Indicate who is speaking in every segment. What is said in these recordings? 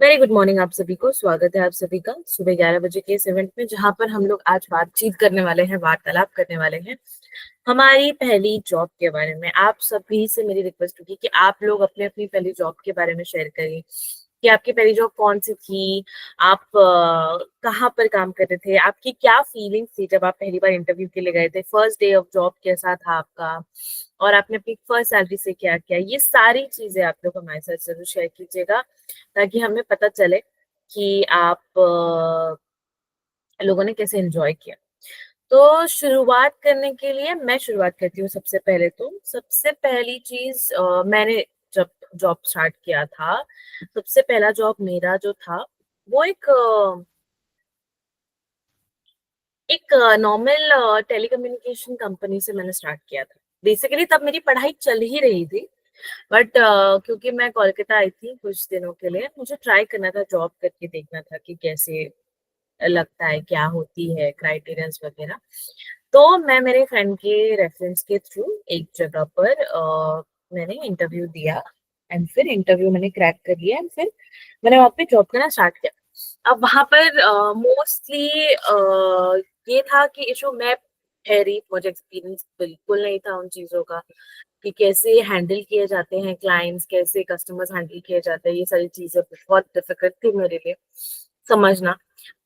Speaker 1: Very good morning आप सभी को। स्वागत है आप सभी का सुबह 11 बजे के इस इवेंट में, जहां पर हम लोग आज बातचीत करने वाले हैं, वार्तालाप करने वाले हैं हमारी पहली जॉब के बारे में। आप सभी से मेरी रिक्वेस्ट होगी कि आप लोग अपने अपनी पहली जॉब के बारे में शेयर करिए कि आपकी पहली जॉब कौन सी थी, आप कहाँ पर काम कर रहे थे, आपकी क्या फीलिंग्स थी जब आप पहली बार इंटरव्यू के लिए गए थे, फर्स्ट डे ऑफ जॉब कैसा था आपका, और आपने अपनी फर्स्ट सैलरी से क्या किया। ये सारी चीजें आप लोग हमारे साथ जरूर शेयर कीजिएगा ताकि हमें पता चले कि आप लोगों ने कैसे एंजॉय किया। तो शुरुआत करने के लिए मैं शुरुआत करती हूँ। सबसे पहले तो सबसे पहली चीज, मैंने जब जॉब स्टार्ट किया था, सबसे पहला जॉब मेरा जो था वो एक नॉर्मल टेलीकम्युनिकेशन कंपनी से मैंने स्टार्ट किया था। बेसिकली तब मेरी पढ़ाई चल ही रही थी, बट क्योंकि मैं कोलकाता आई थी कुछ दिनों के लिए, मुझे ट्राई करना था, जॉब करके देखना था कि कैसे लगता है, क्या होती है, क्राइटेरियंस वगैरह। तो मैं मेरे फ्रेंड के रेफरेंस के थ्रू एक जगह पर मैंने इंटरव्यू दिया, एंड फिर इंटरव्यू मैंने क्रैक कर लिया, एंड फिर मैंने वहाँ पे जॉब करना स्टार्ट किया। अब वहां पर मोस्टली ये था कि इशू मैं ठहरी, मुझे एक्सपीरियंस बिल्कुल नहीं था उन चीजों का कि कैसे हैंडल किए जाते हैं क्लाइंट्स, कैसे कस्टमर्स हैंडल किए जाते हैं। ये सारी चीजें बहुत डिफिकल्ट थी मेरे लिए समझना।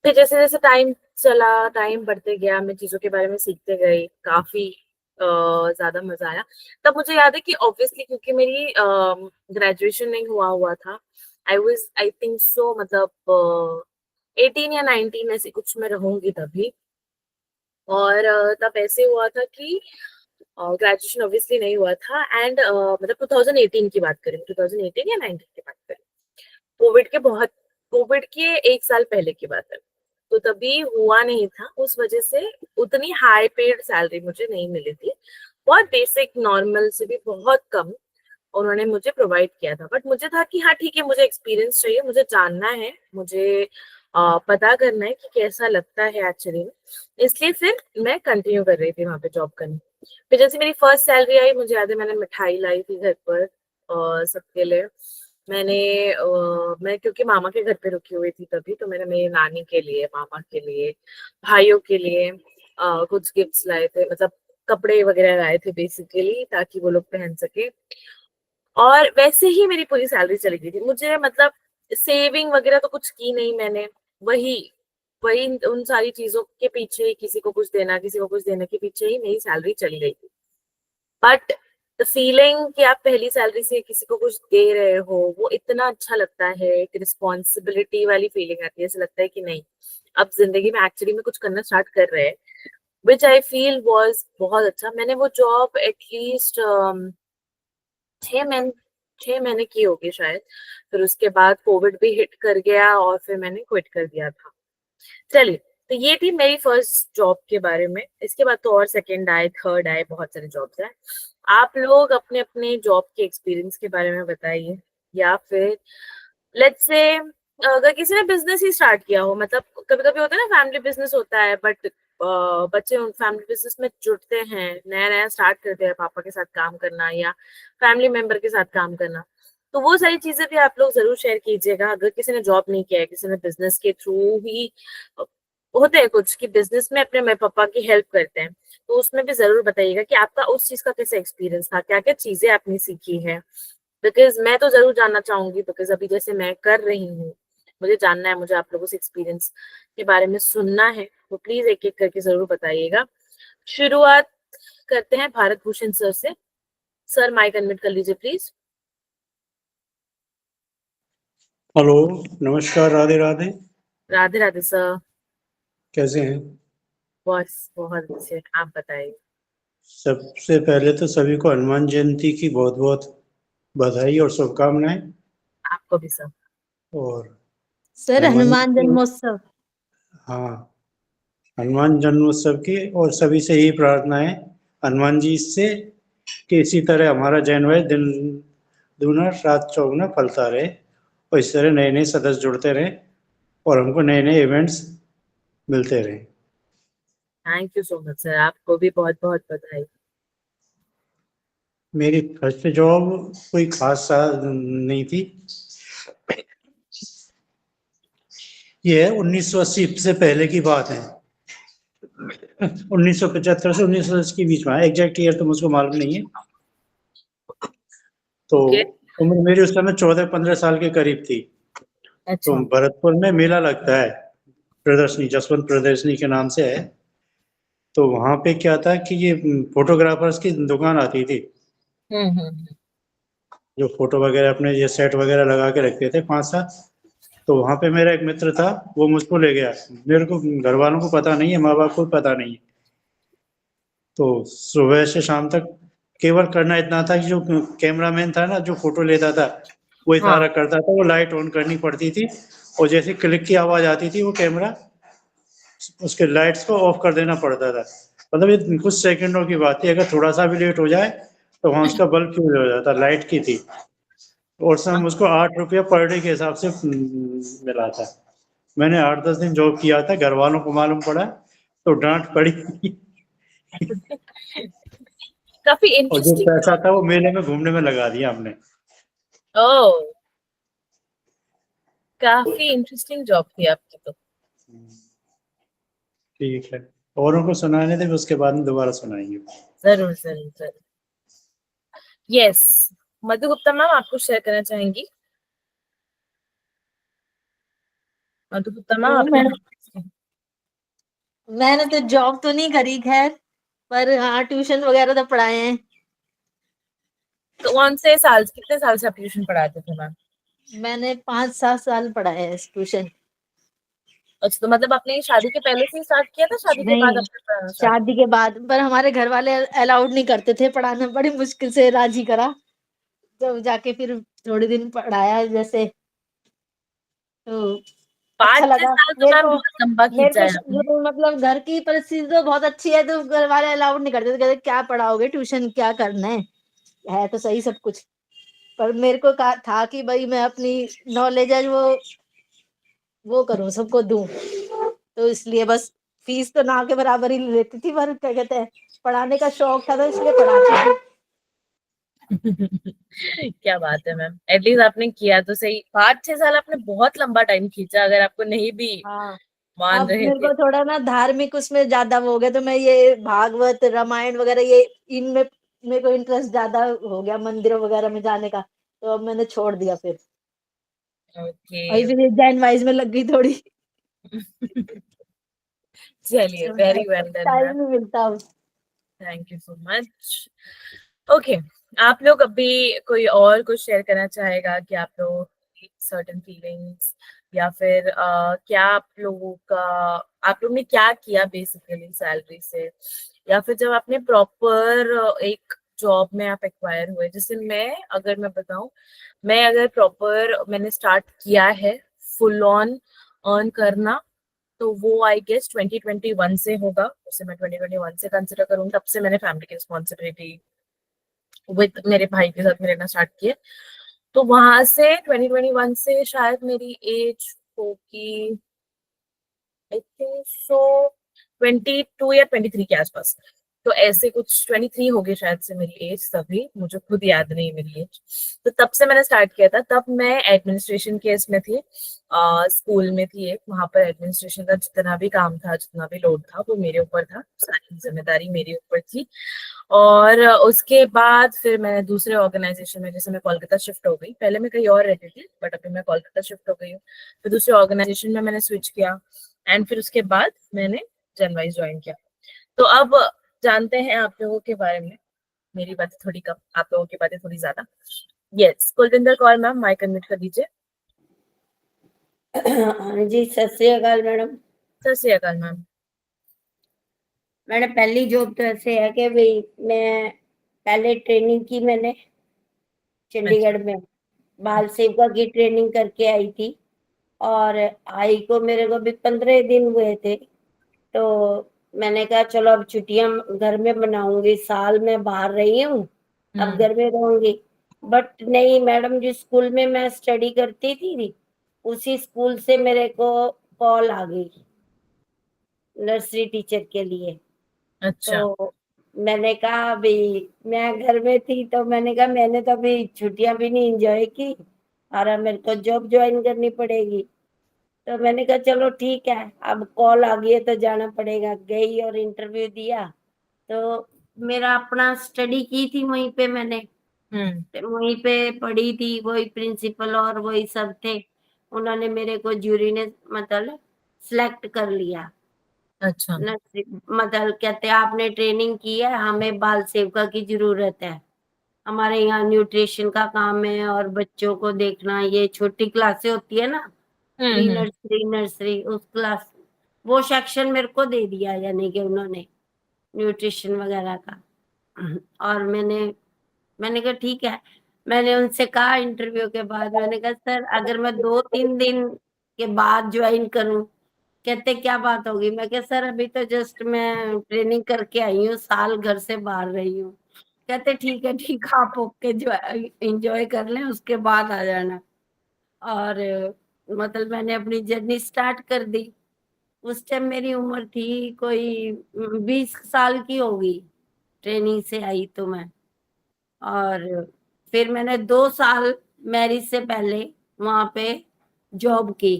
Speaker 1: फिर जैसे जैसे टाइम चला, टाइम बढ़ते गया, मैं चीजों के बारे में सीखते गई, काफी ज्यादा मजा आया। तब मुझे याद है कि ऑब्वियसली क्योंकि मेरी ग्रेजुएशन नहीं हुआ हुआ था, आई थिंक सो, मतलब 18 या 19 ऐसे कुछ में रहूंगी तभी। और तब ऐसे हुआ था कि ग्रेजुएशन ऑब्वियसली नहीं हुआ था, एंड मतलब 2018 की बात करें, 2018 या 19 की बात करें, कोविड के एक साल पहले की बात है। तो तभी हुआ नहीं था, उस वजह से उतनी हाई पेड सैलरी मुझे नहीं मिली थी। बहुत बेसिक नॉर्मल से भी बहुत कम उन्होंने मुझे प्रोवाइड किया था। बट मुझे था कि हाँ ठीक है, मुझे एक्सपीरियंस चाहिए, मुझे जानना है, मुझे पता करना है कि कैसा लगता है एक्चुअली में। इसलिए फिर मैं कंटिन्यू कर रही थी वहां पे जॉब करनी। फिर जैसे मेरी फर्स्ट सैलरी आई, मुझे याद है मैंने मिठाई लाई थी घर पर सबके लिए। मैंने मैं क्योंकि मामा के घर पे रुकी हुई थी तभी, तो मैंने मेरी नानी के लिए, मामा के लिए, भाइयों के लिए कुछ गिफ्ट्स लाए थे, मतलब कपड़े वगैरह लाए थे बेसिकली, ताकि वो लोग पहन सके। और वैसे ही मेरी पूरी सैलरी चली गई थी, मुझे मतलब सेविंग वगैरह तो कुछ की नहीं मैंने। वही वही उन सारी चीजों के पीछे ही, किसी को कुछ देना, किसी को कुछ देने के पीछे ही मेरी सैलरी चली गई थी। बट द फीलिंग कि आप पहली सैलरी से किसी को कुछ दे रहे हो, वो इतना अच्छा लगता है। एक रिस्पॉन्सिबिलिटी वाली फीलिंग आती है, ऐसा लगता है कि नहीं, अब जिंदगी में एक्चुअली में कुछ करना स्टार्ट कर रहे हैं, विच आई फील वॉज बहुत अच्छा। मैंने वो जॉब एटलीस्ट 6 महीने 6 महीने की होगी शायद। फिर उसके बाद कोविड भी हिट कर गया और फिर मैंने क्विट कर दिया था। चलिए, तो ये थी मेरी फर्स्ट जॉब के बारे में। इसके बाद तो और सेकंड आए, थर्ड आए, बहुत सारे जॉब्स आए। आप लोग अपने अपने जॉब के एक्सपीरियंस के बारे में बताइए। या फिर लेट्स से अगर किसी ने बिजनेस ही स्टार्ट किया हो, मतलब कभी कभी होता है ना, फैमिली बिजनेस होता है, बट बच्चे उन फैमिली बिजनेस में जुड़ते हैं, नया नया स्टार्ट करते हैं, पापा के साथ काम करना या फैमिली मेंबर के साथ काम करना। तो वो सारी चीजें भी आप लोग जरूर शेयर कीजिएगा। अगर किसी ने जॉब नहीं किया है, किसी ने बिजनेस के थ्रू ही, होते हैं कुछ कि बिजनेस में अपने मम्मी पापा की हेल्प करते हैं, तो उसमें भी जरूर बताइएगा कि आपका उस चीज का कैसा एक्सपीरियंस था, क्या क्या चीजें आपने सीखी है। बिकॉज मैं तो जरूर जानना चाहूंगी, बिकॉज अभी जैसे मैं कर रही हूँ, मुझे जानना है, मुझे आप लोगों से एक्सपीरियंस के बारे में सुनना है। तो प्लीज एक एक करके जरूर बताइएगा। शुरुआत करते हैं भारत भूषण सर से। सर माइक अनम्यूट कर लीजिए प्लीज।
Speaker 2: हेलो। नमस्कार। राधे राधे।
Speaker 1: राधे राधे सर।
Speaker 2: कैसे हैं?
Speaker 1: बस बहुत अच्छे, आप बताइए।
Speaker 2: सबसे पहले तो सभी को हनुमान जयंती की बहुत बहुत बधाई और शुभकामनाएं।
Speaker 1: आपको भी सर।
Speaker 2: और
Speaker 3: सर
Speaker 2: हनुमान जी
Speaker 3: हनुमान
Speaker 2: के,
Speaker 3: जन्मोत्सव।
Speaker 2: हाँ, हनुमान जन्मोत्सव की और सभी से यही प्रार्थना है हनुमान जी से कि इसी तरह हमारा जनवरी दिन दूना रात चौगुना फलता रहे, और इस तरह नए नए सदस्य जुड़ते रहें और हमको नए नए इवेंट्स मिलते रहें।
Speaker 1: Thank you so much sir, आपको भी बहुत बहुत बधाई।
Speaker 2: मेरी फर्स्ट जॉब कोई खास सा नहीं थी। ये है 1980 से पहले की बात है। 1975 से 1980 के बीच में, एग्जैक्ट ईयर तो मुझको मालूम नहीं है। तो
Speaker 1: ओके।
Speaker 2: उम्र मेरी उस समय 14-15 साल के करीब थी। तो
Speaker 1: अच्छा।
Speaker 2: भरतपुर में मेला लगता है, प्रदर्शनी, जसवंत प्रदर्शनी के नाम से है। तो वहां पे क्या था कि ये फोटोग्राफर्स की दुकान आती थी,
Speaker 1: हम्म।
Speaker 2: जो फोटो वगैरह अपने ये सेट वगैरह लगा के रखते थे 5-7। तो वहां पे मेरा एक मित्र था, वो मुझको ले गया। मेरे को, घर वालों को पता नहीं है, माँ बाप को भी पता नहीं है। तो सुबह से शाम तक केवल करना इतना था कि जो कैमरामैन था ना, जो फोटो लेता था, वो
Speaker 1: हाँ।
Speaker 2: इशारा करता था, वो लाइट ऑन करनी पड़ती थी। और जैसे क्लिक की आवाज आती थी, वो कैमरा, उसके लाइट्स को ऑफ कर देना पड़ता था। मतलब ये कुछ सेकंडों की बात थी, अगर थोड़ा सा भी लेट हो जाए तो वहां उसका बल्ब फ्यूज हो जाता, लाइट की थी। और समय मुझको 8 रुपया पर डे के हिसाब से मिला था। मैंने 8-10 दिन जॉब किया था, घर वालों को मालूम पड़ा तो डांट पड़ी।
Speaker 1: काफी
Speaker 2: और जो
Speaker 1: इंटरेस्टिंग
Speaker 2: पैसा
Speaker 1: जॉब।
Speaker 2: था वो मेले में घूमने में लगा दिया हमने।
Speaker 1: ओह, काफी इंटरेस्टिंग जॉब थी आपकी तो।
Speaker 2: ठीक है, औरों को सुनाने थे, उसके बाद में दोबारा सुनाएंगे।
Speaker 1: जरूर जरूर जरूर। यस। मधु गुप्ता मैम, आपको शेयर करना चाहेंगी? मधु गुप्ता मैम,
Speaker 3: नहीं
Speaker 1: आपने?
Speaker 3: मैडम, मैंने तो जॉब तो नहीं करी खैर, पर हाँ ट्यूशन वगैरह तो पढ़ाए हैं।
Speaker 1: तो कौन से साल, कितने साल से आप ट्यूशन पढ़ाते थे मैम?
Speaker 3: मैंने 5-7 साल पढ़ाया है ट्यूशन।
Speaker 1: अच्छा, तो मतलब आपने शादी के पहले से ही स्टार्ट किया था, शादी के बाद
Speaker 3: नहीं,
Speaker 1: आपने पढ़ाना स्टार्ट?
Speaker 3: शादी के बाद, पर हमारे घर वाले अलाउड नहीं करते थे पढ़ाना, बड़ी मुश्किल से राजी करा, जब जाके फिर थोड़े दिन पढ़ाया जैसे, तो अच्छा
Speaker 1: 5-6
Speaker 3: लगा
Speaker 1: साल तो
Speaker 3: मेरे
Speaker 1: मैम
Speaker 3: को।
Speaker 1: बहुत लंबा
Speaker 3: मेरे
Speaker 1: खींचा
Speaker 3: को
Speaker 1: है आपने।
Speaker 3: मतलब घर की परिस्थिति तो बहुत अच्छी है, तो घर वाले अलाउड नहीं करते थे, कहते क्या पढ़ाओगे, ट्यूशन क्या करना है तो सही सब कुछ। पर मेरे को था कि भाई मैं अपनी नॉलेज है वो करूं, सबको दूं, तो इसलिए बस फीस तो ना के बराबर ही लेती थी, पर क्या कहते हैं, पढ़ाने का शौक था तो इसलिए पढ़ाती थी।
Speaker 1: क्या बात है मैम, एटलीस्ट आपने किया तो सही। 5-6 साल आपने बहुत लंबा टाइम खींचा, अगर आपको नहीं भी
Speaker 3: हाँ,
Speaker 1: मान
Speaker 3: अब
Speaker 1: रहे
Speaker 3: मेरे
Speaker 1: थे।
Speaker 3: को थोड़ा ना धार्मिक उसमें ज्यादा वो हो गया, तो मैं ये भागवत रामायण वगैरह ये इनमें मेरे को इंटरेस्ट ज्यादा हो गया, मंदिरों वगैरह में जाने का, तो अब मैंने छोड़ दिया फिर।
Speaker 1: ओके।
Speaker 3: अभी फिर जैन वाइज में लग गई थोड़ी।
Speaker 1: चलिए, very well done
Speaker 3: time
Speaker 1: ma'am.
Speaker 3: नहीं मिलता अब।
Speaker 1: Thank you so much. Okay. आप लोग अभी कोई और कुछ शेयर करना चाहेगा कि आप लोग सर्टेन फीलिंग्स, या फिर क्या आप लोगों का, आप लोग ने क्या किया बेसिकली सैलरी से, या फिर जब आपने प्रॉपर एक जॉब में आप एक्वायर हुए? जैसे मैं, अगर मैं बताऊं, मैं अगर प्रॉपर मैंने स्टार्ट किया है फुल ऑन अर्न करना, तो वो आई गेस 2021 से होगा। उसे मैं 2021 से कंसिडर करूँ, तब से मैंने फैमिली की रिस्पॉन्सिबिलिटी विद मेरे भाई के साथ में रहना स्टार्ट किए। तो वहां से 2021 से शायद मेरी एज होगी, आई थिंक सो 22 या 23 के आसपास। तो ऐसे कुछ 23 हो गई शायद से मेरी एज, तभी मुझे खुद याद नहीं मेरी एज। तो तब से मैंने स्टार्ट किया था। तब मैं एडमिनिस्ट्रेशन के इसमें थी, स्कूल में थी एक, वहां पर एडमिनिस्ट्रेशन का जितना भी काम था, जितना भी लोड था, वो मेरे ऊपर था, सारी जिम्मेदारी मेरे ऊपर थी। और उसके बाद फिर मैं दूसरे ऑर्गेनाइजेशन में, जैसे मैं कोलकाता शिफ्ट हो गई, पहले मैं कहीं और रहती थी बट अभी मैं कोलकाता शिफ्ट हो गई हूँ। फिर दूसरे ऑर्गेनाइजेशन में मैंने स्विच किया, एंड फिर उसके बाद मैंने जनवाइज ज्वाइन किया। तो अब जानते हैं आप लोगों के बारे में। मेरी बातें थोड़ी कम, आप लोगों की बातें थोड़ी ज्यादा। Yes, Kulwinder Kaur ma'am, mic unmute कर दीजिए।
Speaker 4: हाँ जी, सत श्री अकाल मैडम।
Speaker 1: सत श्री अकाल मैम।
Speaker 4: मैडम पहली जॉब तो ऐसे है कि भाई मैं पहले ट्रेनिंग की मैंने
Speaker 1: अच्छा।
Speaker 4: चंडीगढ़ में, बाल सेवका की ट्रेनिंग करके आई थी। और आई को मेरे को भी 15 दिन हुए थे। तो मैंने कहा चलो अब छुट्टियां घर में मनाऊंगी, साल में बाहर रही हूँ, अब
Speaker 1: हम्म।
Speaker 4: घर में रहूंगी। बट नहीं मैडम, जिस स्कूल में मैं स्टडी करती थी उसी स्कूल से मेरे को कॉल आ गई नर्सरी टीचर के लिए।
Speaker 1: अच्छा।
Speaker 4: तो मैंने कहा भाई, मैं घर में थी तो मैंने कहा मैंने तो अभी छुट्टियां भी नहीं एंजॉय की और अब मेरे को जॉब ज्वाइन करनी पड़ेगी। तो मैंने कहा चलो ठीक है, अब कॉल आ गई है तो जाना पड़ेगा। गई और इंटरव्यू दिया। तो मेरा अपना स्टडी की थी वहीं पे मैंने, वहीं पे पढ़ी थी, वही प्रिंसिपल और वही सब थे। उन्होंने मेरे को ज्यूरी ने मतलब सिलेक्ट कर लिया।
Speaker 1: अच्छा।
Speaker 4: मतलब कहते हैं आपने ट्रेनिंग की है, हमें बाल सेविका की जरूरत है। हमारे यहाँ न्यूट्रिशन का काम है और बच्चों को देखना, ये छोटी क्लासें होती है ना, प्री नर्सरी नर्सरी, उस क्लास वो सेक्शन मेरे को दे दिया, यानी कि उन्होंने न्यूट्रिशन वगैरह का। और मैंने कहा ठीक है। मैंने उनसे कहा इंटरव्यू के बाद, मैंने कहा सर अगर मैं 2-3 दिन के बाद ज्वाइन करूं, कहते क्या बात होगी। मैं कहा सर अभी तो जस्ट मैं ट्रेनिंग करके आई हूँ, साल घर से बाहर रही हूँ। कहते ठीक है ठीक है, आप ओके एंजॉय कर लें, उसके बाद आ जाना। और मतलब मैंने अपनी जर्नी स्टार्ट कर दी। उस टाइम मेरी उम्र थी कोई 20 साल की होगी, ट्रेनिंग से आई तो मैं। और फिर मैंने 2 साल मैरिज से पहले वहां पे जॉब की,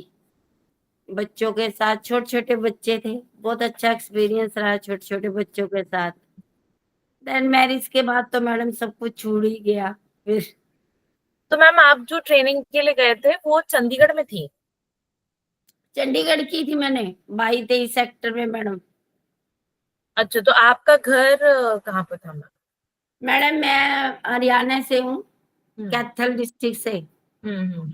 Speaker 4: बच्चों के साथ। छोटे छोटे बच्चे थे, बहुत अच्छा एक्सपीरियंस रहा छोटे छोटे बच्चों के साथ। देन मैरिज के बाद तो मैडम सब कुछ छूट ही गया फिर।
Speaker 1: तो मैम आप जो ट्रेनिंग के लिए गए थे वो चंडीगढ़ में थी?
Speaker 4: चंडीगढ़ की थी मैंने, 22-23 सेक्टर में मैडम।
Speaker 1: अच्छा, तो आपका घर कहाँ पर था मैम?
Speaker 4: मैडम मैं हरियाणा से हूँ,
Speaker 1: हम्म
Speaker 4: कैथल डिस्ट्रिक्ट से।
Speaker 1: हम्म।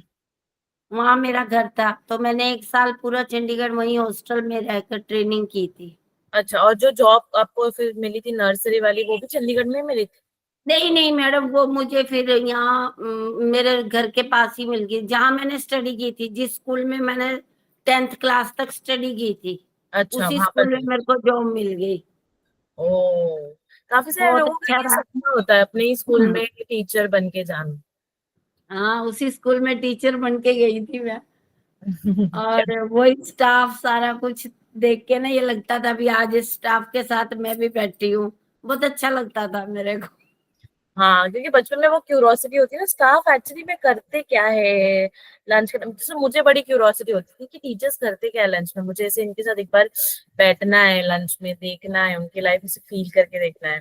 Speaker 4: वहां मेरा घर था, तो मैंने 1 साल पूरा चंडीगढ़ वहीं हॉस्टल में रहकर ट्रेनिंग की थी।
Speaker 1: अच्छा, और जो जॉब आपको फिर मिली थी नर्सरी वाली, वो भी चंडीगढ़ में मिली थी?
Speaker 4: नहीं नहीं मैडम, वो मुझे फिर यहाँ मेरे घर के पास ही मिल गई, जहाँ मैंने स्टडी की थी, जिस स्कूल में मैंने 10th क्लास तक स्टडी की थी,
Speaker 1: अच्छा,
Speaker 4: उसी
Speaker 1: वहां पर
Speaker 4: स्कूल में
Speaker 1: थी।
Speaker 4: मेरे को जॉब मिल गई।
Speaker 1: ओ, काफी सारे
Speaker 4: बहुत
Speaker 1: लोगों का
Speaker 4: अच्छा
Speaker 1: ये
Speaker 4: रहा।
Speaker 1: सपना होता है अपने ही स्कूल में टीचर बन के जाना।
Speaker 4: हाँ, उसी स्कूल में टीचर बन के गई थी मैं।
Speaker 1: क्या?
Speaker 4: और वही स्टाफ सारा कुछ देख के ना ये लगता था भी आज इस स्टाफ के साथ मैं भी बैठी हूँ, बहुत अच्छा लगता था मेरे को।
Speaker 1: हाँ, क्योंकि बचपन में वो क्यूरोसिटी होती है ना, स्टाफ एक्चुअली में करते क्या है लंच के टाइम। जैसे मुझे बड़ी क्यूरोसिटी होती थी कि टीचर्स करते क्या है लंच में, मुझे ऐसे इनके साथ एक बार बैठना है, लंच में देखना है, उनकी लाइफ से फील करके देखना है।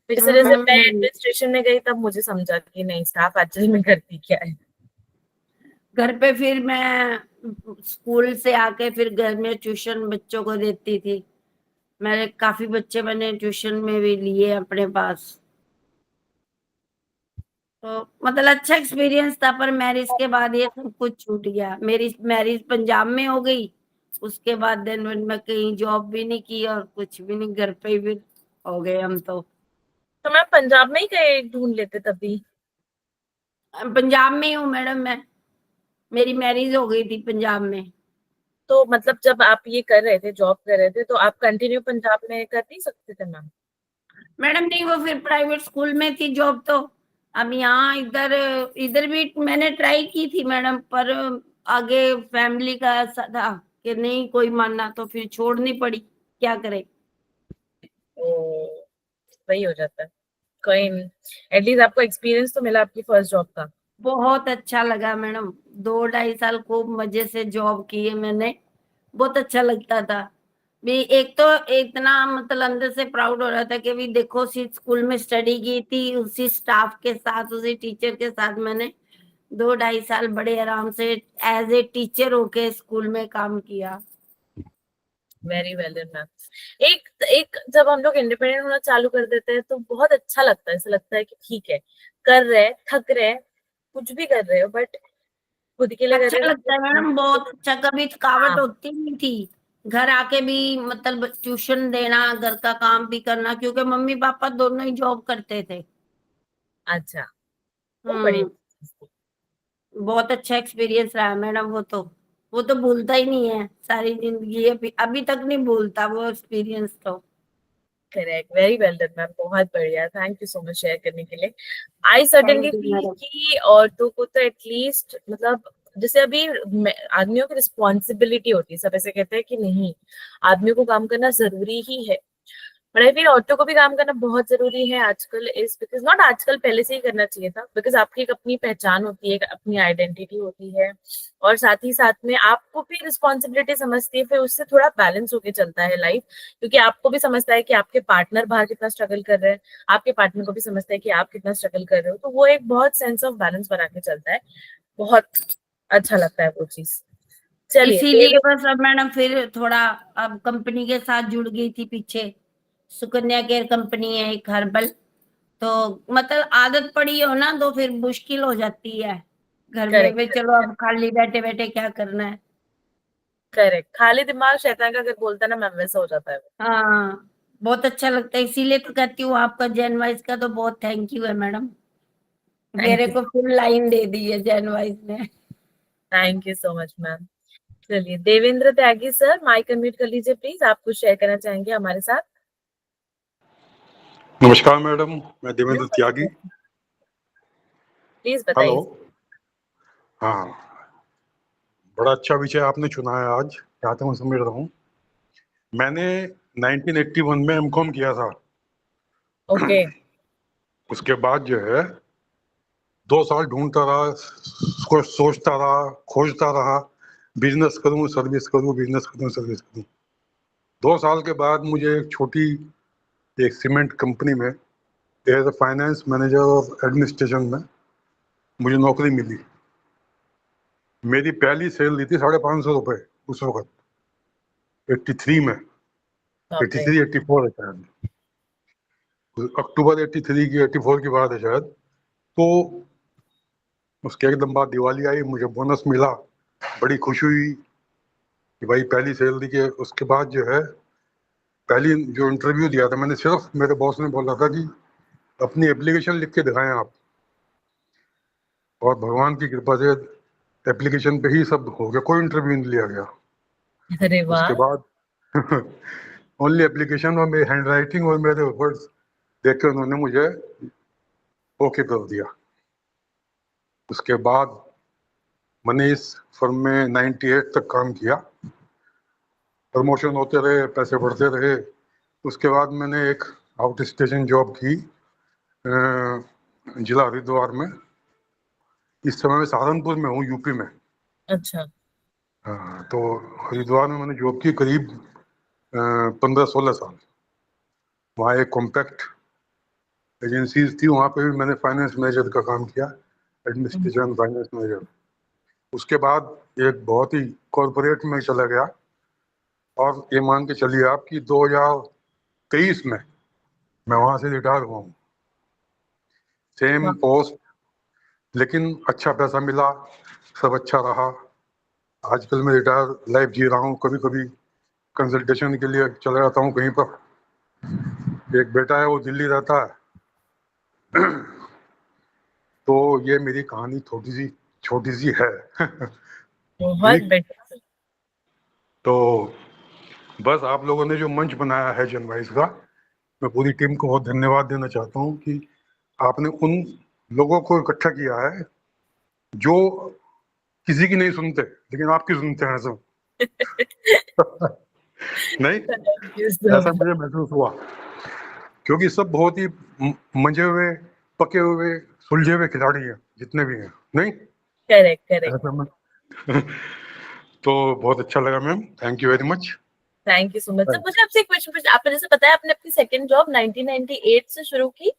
Speaker 1: फिर से जैसे मैं
Speaker 4: हम्म।
Speaker 1: एडमिनिस्ट्रेशन में गई तब मुझे समझा कि नहीं, स्टाफ एक्चुअली में करती क्या है।
Speaker 4: घर पे फिर मैं स्कूल से आके फिर घर में ट्यूशन बच्चों को देती थी। मेरे काफी बच्चे मैंने ट्यूशन में भी लिए अपने पास। तो मतलब अच्छा एक्सपीरियंस था, पर मैरिज के बाद ये सब कुछ छूट गया। मेरी मैरिज पंजाब में हो गई, उसके बाद देन मैं कहीं जॉब भी नहीं की और कुछ भी नहीं, घर पे ही फिर हो गए हम तो।
Speaker 1: तो मैं पंजाब में ही कहीं ढूंढ लेते तभी।
Speaker 4: पंजाब में ही हूँ मैडम मैं, मेरी मैरिज हो गई थी पंजाब में।
Speaker 1: तो मतलब जब आप ये कर रहे थे, जॉब कर रहे थे, तो आप कंटिन्यू पंजाब में कर नहीं सकते थे मैम?
Speaker 4: मैडम नहीं, वो फिर प्राइवेट स्कूल में थी जॉब तो। अब यहाँ इधर इधर भी मैंने ट्राई की थी मैडम, पर आगे फैमिली का ऐसा था कि नहीं कोई मानना, तो फिर छोड़नी पड़ी, क्या करे।
Speaker 1: ओ, वही हो जाता है। कोई नहीं, एटलीस्ट आपको एक्सपीरियंस तो मिला आपकी फर्स्ट जॉब का।
Speaker 4: बहुत अच्छा लगा मैडम, 2-2.5 साल खूब मजे से जॉब की है मैंने, बहुत अच्छा लगता था। भी एक तो इतना मतलब अंदर से प्राउड हो रहा था कि भी देखो उसी स्कूल में स्टडी की थी, उसी स्टाफ के साथ, उसी टीचर के साथ मैंने 2-2.5 साल बड़े आराम से एज ए टीचर होके स्कूल में काम किया।
Speaker 1: Very well done ma'am. एक एक जब हम लोग इंडिपेंडेंट होना चालू कर देते हैं तो बहुत अच्छा लगता है, ऐसा लगता है कि ठीक है, कर रहे हैं, थक रहे हैं, कुछ भी कर रहे हो, बट खुद के लिए कर
Speaker 4: अच्छा
Speaker 1: रहे
Speaker 4: लगता है
Speaker 1: हो।
Speaker 4: मैडम, बहुत अच्छा, कभी थकावट
Speaker 1: हाँ।
Speaker 4: होती नहीं थी। घर आके भी मतलब ट्यूशन देना, घर का काम भी करना, क्योंकि मम्मी पापा दोनों ही जॉब करते थे।
Speaker 1: अच्छा, वो बड़ी
Speaker 4: हम्म। बहुत अच्छा एक्सपीरियंस रहा मैडम, वो तो भूलता ही नहीं है सारी जिंदगी, अभी अभी तक नहीं भूलता वो एक्सपीरियंस तो।
Speaker 1: Correct, very well done ma'am, बहुत बढ़िया, thank you so much share करने के लिए। I certainly
Speaker 4: thank you
Speaker 1: feel
Speaker 4: madam.
Speaker 1: कि औरतों को तो एटलीस्ट मतलब जैसे अभी आदमियों की रिस्पॉन्सिबिलिटी होती है, सब ऐसे कहते हैं कि नहीं, आदमियों को काम करना जरूरी ही है, बट आई फील औरतों को भी काम करना बहुत जरूरी है आजकल, इज बिकॉज नॉट आजकल, पहले से ही करना चाहिए था, बिकॉज आपकी एक अपनी पहचान होती है, एक अपनी आइडेंटिटी होती है, और साथ ही साथ में आपको भी रिस्पॉन्सिबिलिटी समझती है, फिर उससे थोड़ा बैलेंस होके चलता है लाइफ, क्योंकि आपको भी समझता है कि आपके पार्टनर बाहर कितना स्ट्रगल कर रहे हैं, आपके पार्टनर को भी समझता है कि आप कितना स्ट्रगल कर रहे हो, तो वो एक बहुत सेंस ऑफ बैलेंस बना के चलता है, बहुत अच्छा लगता है वो चीज। चलिए
Speaker 4: इसीलिए बस अब मैडम फिर थोड़ा अब कंपनी के साथ जुड़ गई थी पीछे, सुकन्या केयर कंपनी है एक हर्बल, तो मतलब आदत पड़ी हो ना तो फिर मुश्किल हो जाती है घर में भी,
Speaker 1: करेक्ट
Speaker 4: चलो अब खाली बैठे बैठे क्या करना है।
Speaker 1: करेक्ट, खाली दिमाग शैतान का घर बोलता है ना मैम, वैसा हो जाता है वो।
Speaker 4: हाँ, बहुत अच्छा लगता है, इसीलिए तो कहती हूँ आपका जैन वाइज का तो बहुत थैंक यू है मैडम, मेरे
Speaker 1: थैंक यू,
Speaker 4: को फुल लाइन दे दी है जैन वाइज ने।
Speaker 1: Thank you so much ma'am. चलिए देवेंद्र त्यागी सर, माइक अनम्यूट कर लीजिए प्लीज, आप कुछ शेयर करना चाहेंगे हमारे साथ?
Speaker 5: नमस्कार मैडम, मैं देवेंद्र त्यागी।
Speaker 1: Please
Speaker 5: hello.
Speaker 1: बताइए।
Speaker 5: हाँ, बड़ा अच्छा विषय आपने चुना है आज, जहाँ तक मैं समझ रहा हूँ। मैंने 1981 में एमकॉम किया था।
Speaker 1: ओके।
Speaker 5: उसके बाद जो है 2 साल ढूंढता रहा, सोचता रहा, खोजता रहा, बिजनेस करूँ सर्विस करूँ, बिजनेस करूँ सर्विस करूँ। 2 साल के बाद मुझे एक छोटी एक सीमेंट कंपनी में एज ए फाइनेंस मैनेजर और एडमिनिस्ट्रेशन में मुझे नौकरी मिली। मेरी पहली सैलरी थी 550 रुपये उस वक्त, 83 में,
Speaker 1: बाप रे।
Speaker 5: 83 84 है शायद, अक्टूबर 83 की 84 की बात है शायद। तो उसके एकदम बाद दिवाली आई, मुझे बोनस मिला, बड़ी खुशी हुई कि भाई पहली सैलरी के। उसके बाद जो है पहली जो इंटरव्यू दिया था मैंने, सिर्फ मेरे बॉस ने बोला था कि अपनी एप्लीकेशन लिख के दिखाएं आप, और भगवान की कृपा से एप्लीकेशन पे ही सब हो गया, कोई इंटरव्यू नहीं लिया गया।
Speaker 1: अरे
Speaker 5: उसके
Speaker 1: वाह।
Speaker 5: बाद ओनली एप्लीकेशन और मेरी हैंड राइटिंग और मेरे वर्ड्स देख के उन्होंने मुझे ओके कर दिया। उसके बाद मैंने इस फर्म में 98 तक काम किया, प्रमोशन होते रहे, पैसे बढ़ते रहे। उसके बाद मैंने एक आउट स्टेशन जॉब की जिला हरिद्वार में। इस समय मैं सहारनपुर में हूँ, यूपी में।
Speaker 1: अच्छा।
Speaker 5: हाँ, तो हरिद्वार में मैंने जॉब की करीब 15-16 साल। वहाँ एक कॉम्पैक्ट एजेंसीज थी, वहाँ पे भी मैंने फाइनेंस मैनेजर का काम किया, एडमिनिस्ट्रेशन फाइनेंस मैनेजर। उसके बाद एक बहुत ही कॉरपोरेट में चला गया, और ये मान के चलिए आप कि 2023 में मैं वहाँ से रिटायर हुआ हूँ। सेम पोस्ट, लेकिन अच्छा पैसा मिला, सब अच्छा रहा। आजकल मैं रिटायर लाइफ जी रहा हूँ। कभी कभी कंसल्टेशन के लिए चला जाता हूँ कहीं पर। एक बेटा है, वो दिल्ली रहता है। तो ये मेरी कहानी छोटी सी है।
Speaker 1: बहुत
Speaker 5: ठीक।
Speaker 1: बेटर।
Speaker 5: तो बस आप लोगों ने जो मंच बनाया है जनवाइस का, मैं पूरी टीम को बहुत धन्यवाद देना चाहता हूँ कि आपने उन लोगों को इकट्ठा किया है जो किसी की नहीं सुनते, लेकिन आपकी सुनते हैं सब। नहीं,
Speaker 1: थैंक यू सो
Speaker 5: ऐसा
Speaker 1: मच।
Speaker 5: मुझे महसूस हुआ, क्योंकि सब बहुत ही मंजे हुए, पके हुए, सुलझे हुए खिलाड़ी हैं जितने भी हैं। नहीं,
Speaker 1: करेक्ट करेक्ट।
Speaker 5: ऐसा मैं तो बहुत अच्छा लगा ma'am, thank you very much.
Speaker 1: Thank you so much sir. मुझे आपसे एक क्वेश्चन पूछना, आपने जैसे बताया आपने अपनी सेकंड जॉब 1998 से शुरू की,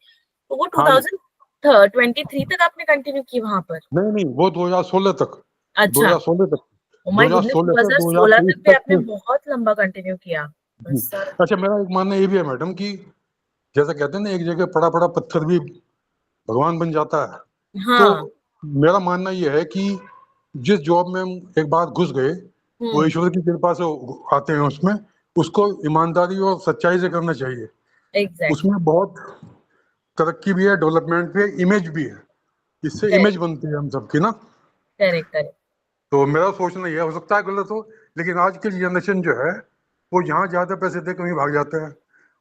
Speaker 1: तो वो
Speaker 5: हाँ जी।
Speaker 1: 2023 तक आपने कंटिन्यू की वहां पर?
Speaker 5: नहीं, वो 2016 तक।
Speaker 1: अच्छा।
Speaker 5: 2016 तक,
Speaker 1: ओ माय गुडनेस,
Speaker 5: 2016 से
Speaker 1: 2016
Speaker 5: 2023
Speaker 1: तक भी आपने
Speaker 5: तक।
Speaker 1: बहुत लंबा कंटिन्यू किया। बस सर।
Speaker 5: अच्छा, मेरा एक मानना ये भी है मैडम कि जैसा कहते हैं ना, एक जगह पड़ा पड़ा पत्थर भी भगवान बन जाता है। तो
Speaker 1: हाँ।
Speaker 5: मेरा मानना ये है कि जिस जॉब में हम एक बार घुस गए, वो ईश्वर की कृपा से आते हैं उसमें, उसको ईमानदारी और सच्चाई से करना चाहिए।
Speaker 1: एग्जैक्टली।
Speaker 5: उसमें बहुत तरक्की भी है, डेवलपमेंट भी है, इमेज भी है। इससे इमेज
Speaker 1: करेक्ट
Speaker 5: बनती है हम सबकी ना।
Speaker 1: Correct correct.
Speaker 5: तो मेरा सोचना ये हो सकता है गलत हो, लेकिन आज की जनरेशन जो है वो यहाँ ज्यादा पैसे दे कहीं भाग जाते हैं।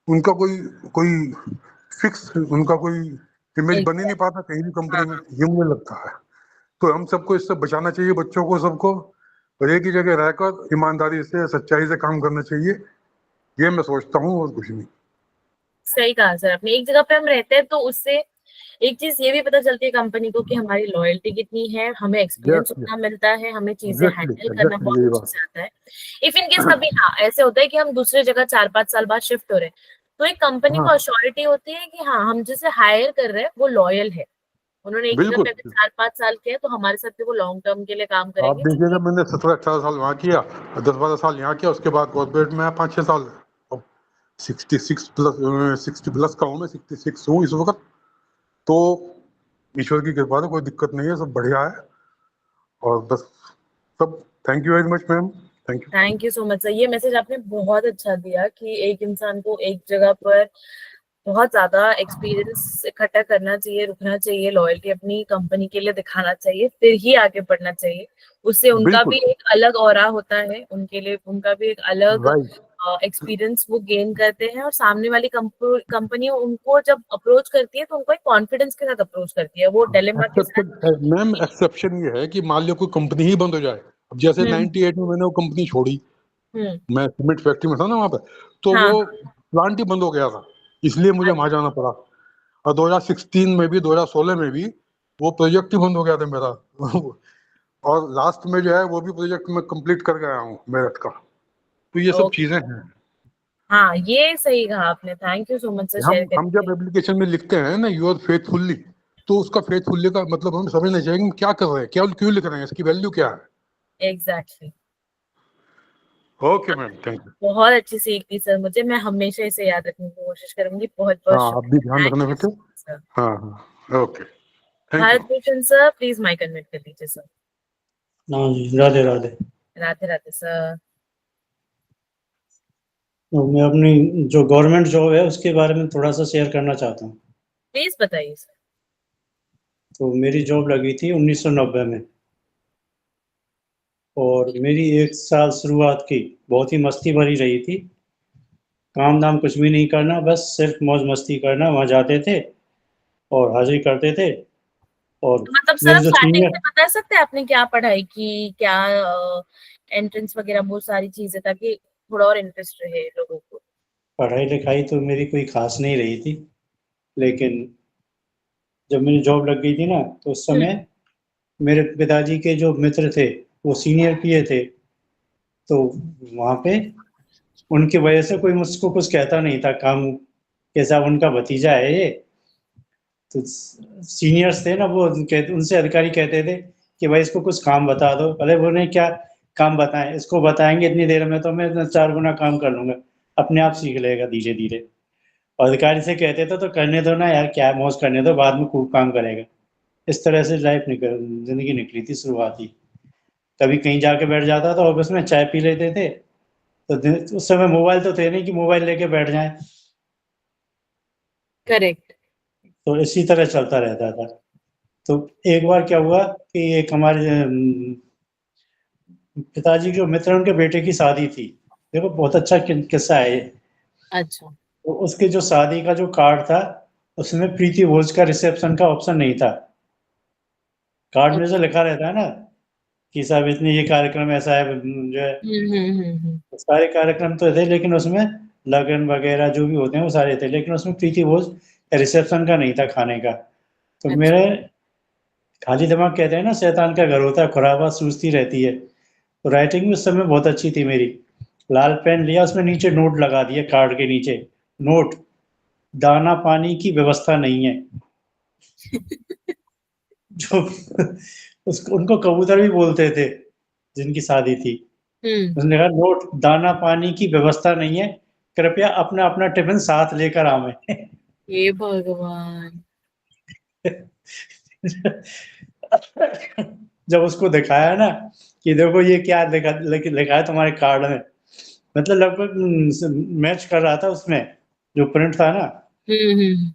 Speaker 5: उनका कोई कोई फिक्स, उनका कोई इमेज बन ही नहीं
Speaker 1: एग्जैक्ट।
Speaker 5: पाता कहीं भी कंपनी में,
Speaker 1: हाँ।
Speaker 5: ये मुझे लगता है। तो हम सबको इससे बचाना चाहिए, बच्चों को, सबको, और एक ही जगह रहकर ईमानदारी से, सच्चाई से काम करना चाहिए। ये मैं सोचता हूँ, और कुछ नहीं।
Speaker 1: सही कहा सर आपने। एक जगह पे हम रहते हैं तो उससे एक चीज ये भी पता चलती है कंपनी को कि हमारी लॉयल्टी कितनी है, हमें एक्सपीरियंस
Speaker 5: यस यस
Speaker 1: उतना मिलता है, हमें चीजें
Speaker 5: एग्जैक्टली
Speaker 1: हैंडल करना
Speaker 5: एग्जैक्टली
Speaker 1: बहुत
Speaker 5: यही
Speaker 1: अच्छे
Speaker 5: बात।
Speaker 1: से आता है। इफ इन केस कभी हाँ ऐसे होता है कि हम दूसरी जगह 4-5 साल बाद शिफ्ट हो रहे हैं, तो एक कंपनी को
Speaker 5: हाँ
Speaker 1: अश्योरिटी होती है कि हाँ हम जिसे हायर कर रहे हैं वो लॉयल है। उन्होंने एक जगह पे
Speaker 5: बिल्कुल।
Speaker 1: अगर 4-5 साल किया है तो हमारे साथ भी वो लॉन्ग टर्म के लिए काम
Speaker 5: आप
Speaker 1: करेंगे।
Speaker 5: देखिएगा, मैंने 17-18 साल वहाँ किया, 10-12 साल यहाँ किया, उसके बाद कॉर्पोरेट में 5-6 साल। अब 60 प्लस का हूँ मैं, 66 हूँ इस वक्त। तो ईश्वर की कृपा से कोई दिक्कत नहीं है, सब बढ़िया है। और बस सब, thank you very much ma'am, thank you.
Speaker 1: Thank you so much sir, ये मैसेज आपने बहुत अच्छा दिया कि एक इंसान को एक जगह पर बहुत ज्यादा एक्सपीरियंस इकट्ठा करना चाहिए, रुकना चाहिए, लॉयल्टी अपनी कंपनी के लिए दिखाना चाहिए, फिर ही आगे बढ़ना चाहिए। उससे उनका
Speaker 5: बिल्कुल
Speaker 1: भी एक अलग ऑरा होता है, उनके लिए उनका भी एक अलग
Speaker 5: राइट।
Speaker 1: एक्सपीरियंस वो गेन करते हैं, और सामने वाली कंपनी उनको जब अप्रोच करती है तो उनको एक कॉन्फिडेंस के साथ अप्रोच करती है, वो डिलेमा के साथ।
Speaker 5: एक्सेप्शन मैम, एक्सेप्शन ये है कि मान लो कोई कंपनी ही बंद हो जाए। अब जैसे
Speaker 1: हम्म
Speaker 5: 98 में मैंने वो कंपनी छोड़ी,
Speaker 1: हम्म।
Speaker 5: मैं सीमेंट फैक्ट्री में था ना वहाँ पे, तो
Speaker 1: हाँ
Speaker 5: वो
Speaker 1: हाँ।
Speaker 5: प्लांट ही बंद हो गया था, इसलिए मुझे वहां जाना पड़ा। और 2016 में भी, 2016 में भी वो प्रोजेक्ट ही बंद हो गया था मेरा। और लास्ट में जो है वो भी प्रोजेक्ट मैं कंप्लीट कर गया हूँ मेरठ का। तो ये सब
Speaker 1: ओके।
Speaker 5: चीजें हैं।
Speaker 1: हाँ ये सही कहा आपने, thank you so much sir share
Speaker 5: हम
Speaker 1: करने के
Speaker 5: जब
Speaker 1: लिए।
Speaker 5: एप्लीकेशन में लिखते हैं ना यूर फेथफुल्ली, तो उसका फेथफुल्ली का मतलब हमें समझना चाहिए कि हम क्या कर रहे हैं, क्या क्यों लिख रहे हैं, इसकी वैल्यू क्या है।
Speaker 1: Exactly.
Speaker 5: Okay ma'am, thank you.
Speaker 1: बहुत अच्छी सीख दी सर मुझे, मैं हमेशा इसे याद रखने की कोशिश करूंगी। बहुत बहुत
Speaker 5: हाँ आप भी
Speaker 1: शुक्रिया,
Speaker 5: ध्यान
Speaker 1: थैंक
Speaker 5: रखना
Speaker 1: यू
Speaker 5: बेटे।
Speaker 1: So much sir.
Speaker 5: हाँ हाँ okay, thank you.
Speaker 1: Bharat Bhushan sir please mic unmute कर लीजिए सर।
Speaker 2: हाँ जी, राधे राधे।
Speaker 1: राधे राधे सर।
Speaker 2: तो मैं अपनी जो गवर्नमेंट जॉब है उसके बारे में थोड़ा सा शेयर करना चाहता हूँ।
Speaker 1: प्लीज बताइए सर।
Speaker 2: तो मेरी जॉब लगी थी 1990 में, और मेरी 1 साल शुरुआत की बहुत ही मस्ती भरी रही थी। काम धाम कुछ भी नहीं करना, बस सिर्फ मौज मस्ती करना। वहाँ जाते थे और हाजिरी करते थे। और
Speaker 1: तो मतलब सर
Speaker 2: मेरे
Speaker 1: आप
Speaker 2: जो
Speaker 1: स्टार्टिंग से
Speaker 2: सीनियर,
Speaker 1: बता सकते हैं आपने क्या पढ़ाई की, क्या एंट्रेंस वगैरह, बहुत सारी चीजें, ताकि थोड़ा और इंटरेस्ट रहे लोगों को।
Speaker 2: पढ़ाई लिखाई तो मेरी कोई खास नहीं रही थी, लेकिन जब मेरी जॉब लग गई थी ना, तो उस
Speaker 1: हम्म।
Speaker 2: समय मेरे पिताजी के जो मित्र थे वो सीनियर पीए थे। तो वहाँ पे उनकी वजह से कोई मुझको कुछ कहता नहीं था, काम कैसा, उनका भतीजा है ये। तो सीनियर्स थे ना, वो कहते, उनसे अधिकारी कहते थे कि भाई इसको कुछ काम बता दो। भले वो नहीं, क्या काम बताएं, इसको बताएंगे इतनी देर में तो मैं 4 गुना काम कर लूंगा, अपने आप सीख लेगा धीरे धीरे। और अधिकारी से कहते थे तो करने दो ना यार, क्या मौज करने दो, बाद में खूब काम करेगा। इस तरह से लाइफ निकल जिंदगी निकली थी शुरुआती। कभी कहीं जाके बैठ जाता था ऑफिस में, चाय पी लेते थे। तो उस समय मोबाइल तो थे नहीं कि मोबाइल लेके बैठ जाएं।
Speaker 1: करेक्ट।
Speaker 2: तो इसी तरह चलता रहता था। तो एक बार क्या हुआ कि एक हमारे पिताजी के जो मित्र हैं, उनके बेटे की शादी थी। देखो बहुत अच्छा किस्सा है ये।
Speaker 1: अच्छा।
Speaker 2: तो उसके जो शादी का जो कार्ड था, उसमें प्रीति भोज का रिसेप्शन का ऑप्शन नहीं था। कार्ड में जो
Speaker 1: अच्छा।
Speaker 2: लिखा रहता है ना कि साहब इतने ये कार्यक्रम ऐसा है, जो है सारे कार्यक्रम तो थे, लेकिन उसमें लगन वगैरह जो भी होते हैं वो सारे थे, लेकिन उसमें प्रीति भोज रिसेप्शन का नहीं था, खाने का। तो
Speaker 1: अच्छा।
Speaker 2: मेरे खाली दिमाग कहते हैं ना, शैतान का घर होता है, खुराबात सूझती रहती है। तो राइटिंग भी उस समय बहुत अच्छी थी मेरी। लाल पेन लिया, उसमें नीचे नोट लगा दिया, कार्ड के नीचे नोट, दाना पानी की व्यवस्था नहीं है। जो उसको उनको कबूतर भी बोलते थे जिनकी शादी थी।
Speaker 1: हम्म।
Speaker 2: उसने कहा नोट, दाना पानी की व्यवस्था नहीं है, कृपया अपना अपना टिफिन साथ लेकर आवे।
Speaker 1: हे भगवान।
Speaker 2: जब उसको दिखाया ना कि देखो ये क्या लिखा है तुम्हारे कार्ड में, मतलब लगभग मैच कर रहा था उसमें जो प्रिंट था ना।
Speaker 1: हम्म।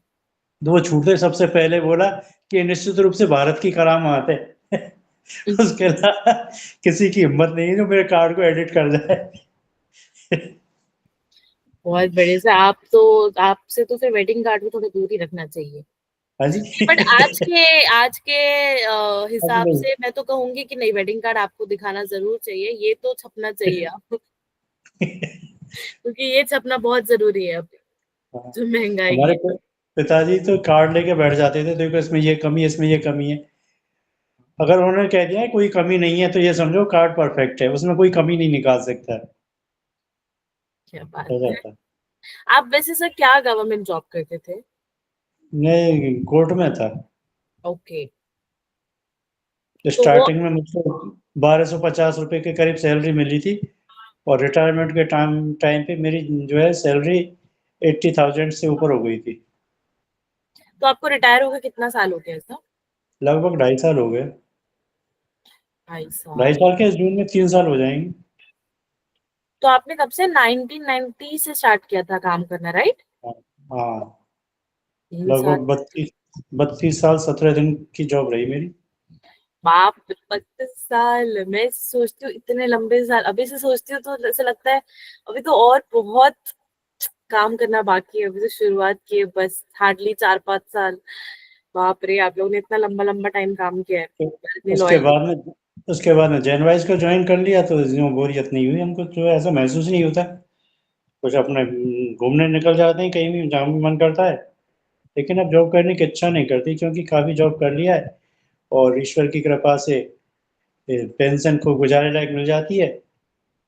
Speaker 2: तो वो छूटे सबसे पहले बोला कि निश्चित रूप से भारत की करामात है। उसके अलावा किसी की हिम्मत नहीं है जो मेरे कार्ड को एडिट कर जाए।
Speaker 1: बहुत बड़े से आप तो, आपसे तो फिर वेडिंग कार्ड को थोड़ा दूर ही रखना चाहिए।
Speaker 2: हाँ जी।
Speaker 1: बट आज के
Speaker 2: अभी
Speaker 1: हिसाब
Speaker 2: नहीं।
Speaker 1: से मैं तो कहूंगी कि नहीं, वेडिंग कार्ड आपको दिखाना जरूर चाहिए, ये तो छपना चाहिए आप, क्योंकि ये छपना बहुत जरूरी है अभी।
Speaker 2: हाँ,
Speaker 1: जो महंगाई
Speaker 2: हमारे
Speaker 1: है।
Speaker 2: पिताजी तो कार्ड लेके बैठ जाते थे, देखो इसमें ये कमी है, इसमें ये कमी है। अगर उन्होंने कह दिया है कोई कमी नहीं है तो ये समझो कार्ड परफेक्ट है, उसमें कोई कमी नहीं निकाल सकता है,
Speaker 1: क्या बात
Speaker 2: हो
Speaker 1: है।
Speaker 2: जाता है।
Speaker 1: आप वैसे सर क्या गवर्नमेंट जॉब करते थे?
Speaker 2: मैं कोर्ट में था।
Speaker 1: ओके। तो वो
Speaker 2: स्टार्टिंग में मुझको 1250 रुपए के करीब सैलरी मिली थी, और रिटायरमेंट के टाइम टाइम पे मेरी जो है सैलरी 80,000 से ऊपर हो गई थी।
Speaker 1: तो आपको रिटायर होकर कितना साल हो गया सर?
Speaker 2: लगभग 2.5 साल हो गए। 2.5
Speaker 1: 2.5 साल।
Speaker 2: साल के जून में 3 साल हो जाएंगे।
Speaker 1: तो आपने कब से 1990 से स्टार्ट किया था काम करना, राइट?
Speaker 2: हाँ हाँ,
Speaker 1: 3 साल।
Speaker 2: लगभग 32 साल 17 दिन की जॉब रही मेरी।
Speaker 1: बाप रे, 32 साल! मैं सोचती हूँ इतने लंबे साल, अभी से सोचती हूँ तो ऐसा लगता है अभी तो और बहुत काम करना बाकी है, अभी तो शुरुआत की है बस, हार्डली 4-5 साल। बाप रे, आप लोगों ने इतना लंबा लंबा टाइम काम किया है,
Speaker 2: तो
Speaker 1: इतनी
Speaker 2: उसके
Speaker 1: लॉयल्टी।
Speaker 2: बाद में उसके बाद में जैनवाइज को ज्वाइन कर लिया, तो यूँ बोरियत नहीं हुई हमको, तो ऐसा महसूस नहीं होता। कुछ अपने घूमने निकल जाते हैं कहीं भी जहाँ भी मन करता है। लेकिन अब जॉब करने की इच्छा नहीं करती, क्योंकि काफ़ी जॉब कर लिया है, और ईश्वर की कृपा से पेंशन खूब गुजारे लायक मिल जाती है।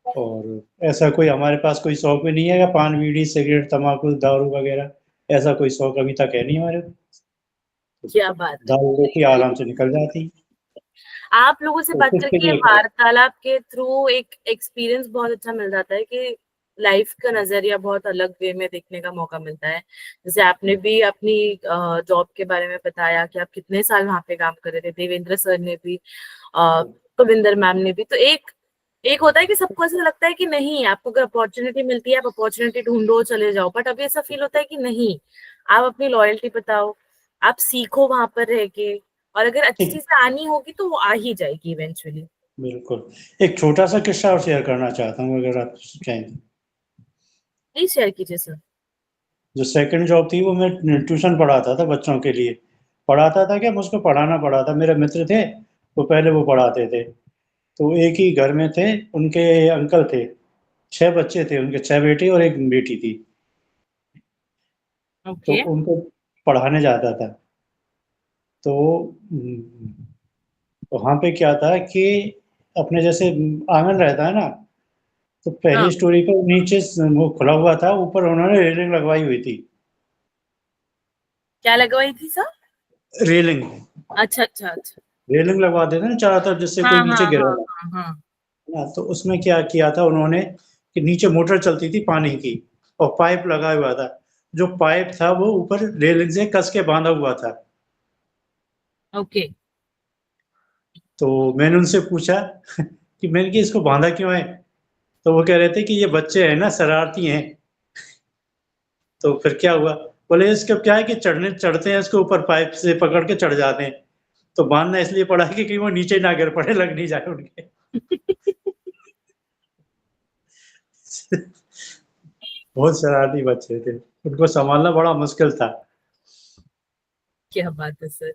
Speaker 2: और ऐसा कोई हमारे पास कोई शौक भी नहीं है कि पान बीड़ी सिगरेट तम्बाकू दारू वगैरह, ऐसा कोई शौक अभी तक है नहीं हमारे को।
Speaker 1: क्या बात है।
Speaker 2: दाल रोटी आराम से निकल जाती।
Speaker 1: आप लोगों से
Speaker 2: तो
Speaker 1: बात
Speaker 2: किसके
Speaker 1: करके,
Speaker 2: लिए करें।
Speaker 1: वार्तालाप के थ्रू एक एक्सपीरियंस बहुत अच्छा मिल जाता है कि लाइफ का नजरिया बहुत अलग वे में देखने का मौका मिलता है। जैसे आपने भी अपनी जॉब के बारे में बताया कि आप कितने साल वहां पे काम कर रहे थे, देवेंद्र सर ने भी, कविंदर मैम ने भी। तो एक एक होता है कि सबको ऐसा लगता है कि नहीं, आपको अगर अपॉर्चुनिटी मिलती है आप अपॉर्चुनिटी ढूंढो चले जाओ, बट अभी ऐसा फील होता है कि नहीं, आप अपनी लॉयल्टी बताओ, आप सीखो वहां पर रह के, और अगर अच्छी
Speaker 2: ठीक,
Speaker 1: चीजें आनी होगी तो वो आ ही जाएगी इवेंचुअली।
Speaker 2: बिल्कुल। एक छोटा सा किस्सा और शेयर करना चाहता हूँ, अगर आप चाहें तो।
Speaker 1: प्लीज शेयर कीजिए सर।
Speaker 2: जो सेकंड जॉब थी वो मैं ट्यूशन पढ़ाता था बच्चों के लिए। पढ़ाता था क्या, मुझको पढ़ाना पड़ा था, मेरे मित्र थे वो पहले वो पढ़ाते थे। तो एक ही घर में थे, उनके अंकल थे, 6 बच्चे थे उनके, 6 बेटे और एक बेटी थी। तो
Speaker 1: ओके।
Speaker 2: उनको पढ़ाने जाता था। तो वहाँ पे क्या था कि अपने जैसे आंगन रहता है ना, तो
Speaker 1: हाँ,
Speaker 2: पहली स्टोरी पर नीचे वो खुला हुआ था, ऊपर उन्होंने रेलिंग लगवाई हुई थी।
Speaker 1: क्या लगवाई थी सर?
Speaker 2: रेलिंग
Speaker 1: अच्छा अच्छा अच्छा।
Speaker 2: रेलिंग लगवा देते ना चारों तरफ, जिससे
Speaker 1: हाँ
Speaker 2: कोई
Speaker 1: हाँ
Speaker 2: नीचे गिरे
Speaker 1: हाँ
Speaker 2: ना।
Speaker 1: हाँ हाँ।
Speaker 2: हाँ, तो उसमें क्या किया था उन्होंने कि नीचे मोटर चलती थी पानी की, और पाइप लगा हुआ था। जो पाइप था वो ऊपर रेलिंग से कस के बांधा हुआ था।
Speaker 1: ओके।
Speaker 2: तो मैंने उनसे पूछा कि मैंने कि इसको बांधा क्यों है। तो वो कह रहे थे कि ये बच्चे हैं ना, शरारती हैं। तो फिर क्या हुआ, बोले इसका क्या है कि चढ़ते हैं इसके ऊपर, पाइप से पकड़ के चढ़ जाते हैं। तो बांधना इसलिए पड़ा है कि कहीं वो नीचे ना गिर पड़े, लग नहीं जाए उनके। बहुत शरारती बच्चे थे, उनको संभालना बड़ा मुश्किल था।
Speaker 1: क्या बात है सर,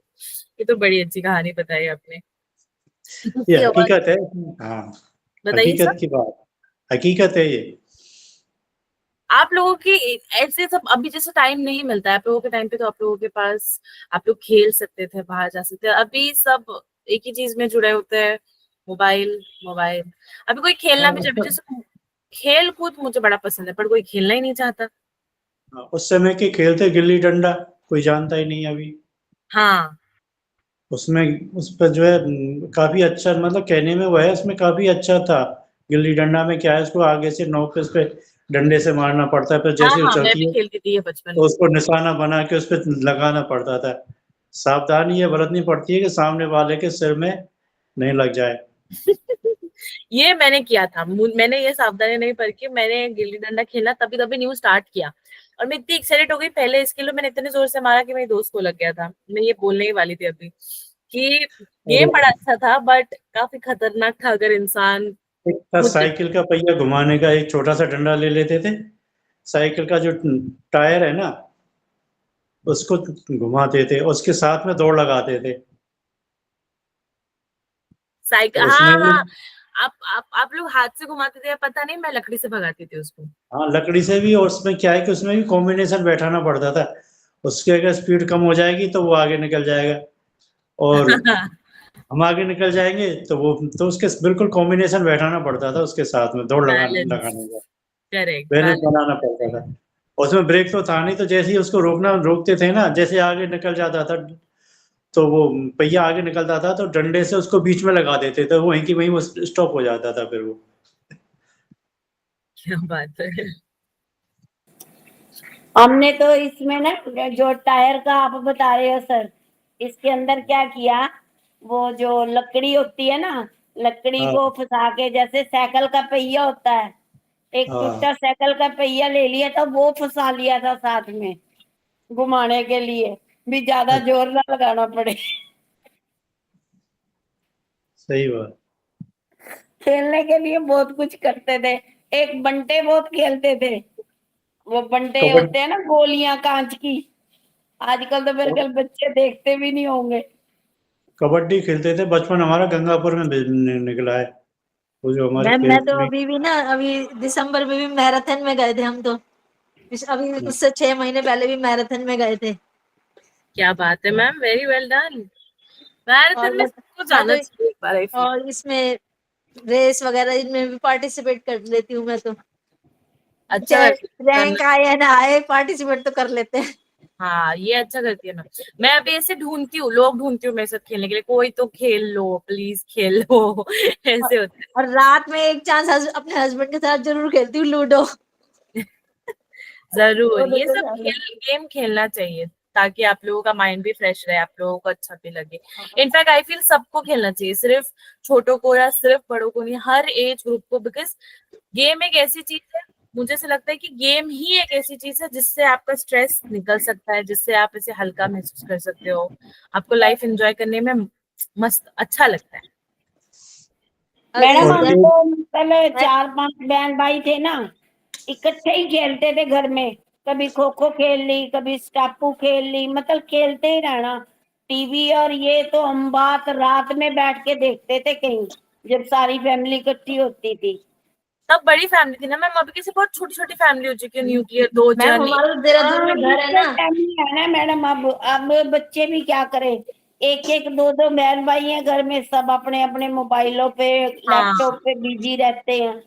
Speaker 1: ये तो बड़ी अच्छी कहानी बताई आपने।
Speaker 2: ये
Speaker 1: उसकी आवाज।
Speaker 2: हकीकत है। हाँ,
Speaker 1: बताइए सर।
Speaker 2: हकीकत की बात, हकीकत है ये।
Speaker 1: आप लोगों के ऐसे सब अभी जैसे टाइम नहीं मिलता है, आप लोगों के टाइम पे तो आप लोगों के पास, आप लोग खेल सकते थे, बाहर जा सकते थे, अभी सब एक ही चीज में जुड़े होते हैं, मोबाइल मोबाइल। अभी कोई खेलना
Speaker 2: हाँ,
Speaker 1: भी चाहे, जैसे खेल कूद मुझे बड़ा पसंद है, पर कोई खेलना ही नहीं चाहता।
Speaker 2: उस समय के खेल थे गिल्ली डंडा, कोई जानता ही नहीं अभी।
Speaker 1: हाँ।
Speaker 2: उसमें उस पर जो है काफी अच्छा, मतलब कहने में वो है, उसमें काफी अच्छा था। गिल्ली डंडा में क्या है, उसको आगे से नोक पे उस पे डंडे से मारना पड़ता है, फिर
Speaker 1: हाँ
Speaker 2: जैसे
Speaker 1: हाँ, मैं
Speaker 2: उछलती
Speaker 1: भी
Speaker 2: है
Speaker 1: खेलती थी ये बचपन
Speaker 2: तो
Speaker 1: में।
Speaker 2: उसको निशाना बना के उस पर लगाना पड़ता था। सावधानी ये बरतनी पड़ती है कि सामने वाले के सिर में नहीं लग जाए।
Speaker 1: ये मैंने किया था, मैंने ये सावधानी नहीं बरती, मैंने गिल्ली डंडा खेलना तभी तभी न्यू स्टार्ट किया, और मैं इतनी एक्साइटेड हो गई पहले इसके लिए, मैंने इतने जोर से मारा कि मेरे दोस्त को लग गया था। मैं ये बोलने ही वाली थी अभी कि गेम बड़ा
Speaker 2: और
Speaker 1: अच्छा था, बट काफी खतरनाक था अगर इंसान
Speaker 2: एक था
Speaker 1: खुद।
Speaker 2: साइकिल का पहिया घुमाने का, एक छोटा सा डंडा ले लेते थे, साइकिल का जो टायर है ना उसको घुमाते थे, उसके साथ में दौड़ लगाते थे।
Speaker 1: साइकिल,
Speaker 2: तो
Speaker 1: हाँ
Speaker 2: उसमें
Speaker 1: हाँ। आप लोग हाथ से घुमाते थे या पता नहीं, मैं लकड़ी से भगाती थी उसको।
Speaker 2: हाँ, लकड़ी से भी, और उसमें क्या है कि उसमें भी कॉम्बिनेशन बैठाना पड़ता था। उसकी अगर स्पीड कम हो जाएगी तो वो आगे निकल जाएगा, और हम आगे निकल जाएंगे तो उसके बिल्कुल कॉम्बिनेशन बैठाना पड़ता था उसके साथ में, दौड़ लगाने
Speaker 1: बैलेंस,
Speaker 2: लगाने का
Speaker 1: करेक्ट,
Speaker 2: बैलेंस
Speaker 1: बैलेंस।
Speaker 2: बनाना पड़ता था। उसमें ब्रेक तो था नहीं, तो जैसे ही उसको रोकते थे ना, जैसे आगे निकल जाता था तो वो पहिया आगे निकलता था तो डंडे से उसको बीच में लगा देते थे, वहीं की वहीं वो स्टॉप हो जाता था फिर वो।
Speaker 1: क्या बात है।
Speaker 4: हमने तो इसमें ना, जो टायर का आप बता रहे हो सर, इसके अंदर क्या किया, वो जो लकड़ी होती है ना, लकड़ी
Speaker 2: हाँ
Speaker 4: को फंसा के, जैसे साइकिल का पहिया होता है, एक
Speaker 2: हाँ,
Speaker 4: टूटा साइकिल का पहिया ले लिया था, वो फंसा लिया था साथ में घुमाने के लिए, भी ज्यादा जोर ना लगाना पड़े।
Speaker 2: सही बात।
Speaker 4: खेलने के लिए बहुत कुछ करते थे। एक बंटे बहुत खेलते थे, वो बंटे
Speaker 2: कबड्डी,
Speaker 4: होते हैं ना, गोलियां कांच की, आजकल तो मेरे ख्याल बच्चे देखते भी नहीं होंगे।
Speaker 2: कबड्डी खेलते थे बचपन हमारा, गंगापुर में निकला है वो जो हमारे
Speaker 3: मैम मैं
Speaker 2: खेल
Speaker 3: तो
Speaker 2: में।
Speaker 3: अभी भी ना, अभी दिसंबर में भी मैराथन में गए थे हम तो। अभी उससे 6 महीने पहले भी मैराथन में गए थे।
Speaker 1: क्या बात है मैम, वेरी वेल डन।
Speaker 3: और
Speaker 1: मैराथन में सबको
Speaker 3: मैं
Speaker 1: जाना
Speaker 3: तो
Speaker 1: चाहिए एक बार, आई फील।
Speaker 3: और इसमें रेस वगैरह इनमें भी पार्टिसिपेट कर लेती हूँ मैं तो।
Speaker 1: अच्छा
Speaker 3: चाहे
Speaker 1: करती है
Speaker 3: रैंक
Speaker 1: करना।
Speaker 3: आए या ना आए, पार्टिसिपेट तो कर लेते हैं।
Speaker 1: हाँ, ये अच्छा करती है मैम। मैं अभी ऐसे ढूंढती हूँ, लोग ढूंढती हूँ मेरे साथ खेलने के लिए, कोई तो खेल लो प्लीज, खेल लो।
Speaker 3: और,
Speaker 1: ऐसे होता
Speaker 3: और रात में एक चांस अपने हस्बैंड के साथ जरूर खेलती हूँ लूडो।
Speaker 1: है। जरूर,
Speaker 3: दोनों
Speaker 1: ये
Speaker 3: के
Speaker 1: सब
Speaker 3: साथ।
Speaker 1: गेम खेलना चाहिए, ताकि आप लोगों का माइंड भी फ्रेश रहे, आप लोगों को अच्छा भी लगे। इनफैक्ट आई फील सबको खेलना चाहिए, सिर्फ छोटों को या सिर्फ बड़ों को नहीं, हर एज ग्रुप को। बिकॉज गेम एक ऐसी चीज है, मुझे ऐसा लगता है कि गेम ही एक ऐसी चीज है जिससे आपका स्ट्रेस निकल सकता है, जिससे आप इसे हल्का महसूस कर सकते हो, आपको लाइफ एंजॉय करने में मस्त अच्छा लगता है।
Speaker 4: मैडम,
Speaker 2: और
Speaker 4: हम
Speaker 2: एक,
Speaker 4: तो पहले
Speaker 3: मैं
Speaker 4: 4-5 बहन भाई थे ना, इकट्ठे ही खेलते थे घर में। कभी खो खो खेल ली, कभी स्टापू खेल ली, मतलब खेलते ही रहना। टीवी और ये तो हम बात रात में बैठ के देखते थे कहीं, जब सारी फैमिली इकट्ठी होती थी।
Speaker 1: तब बड़ी फैमिली थी ना मैम, अभी किसी बहुत छोटी छोटी फैमिली हो चुकी है, न्यूक्लियर, दो
Speaker 3: मैम
Speaker 1: जन।
Speaker 3: हमारा तो देहरादून
Speaker 4: हाँ,
Speaker 3: में घर है
Speaker 4: इससे
Speaker 3: ना।
Speaker 4: फैमिली है ना मैडम। अब बच्चे भी क्या करें, एक एक दो दो बहन भाई हैं घर में, सब अपने अपने मोबाइलों पे,
Speaker 1: हाँ,
Speaker 4: लैपटॉप पे बिजी रहते हैं।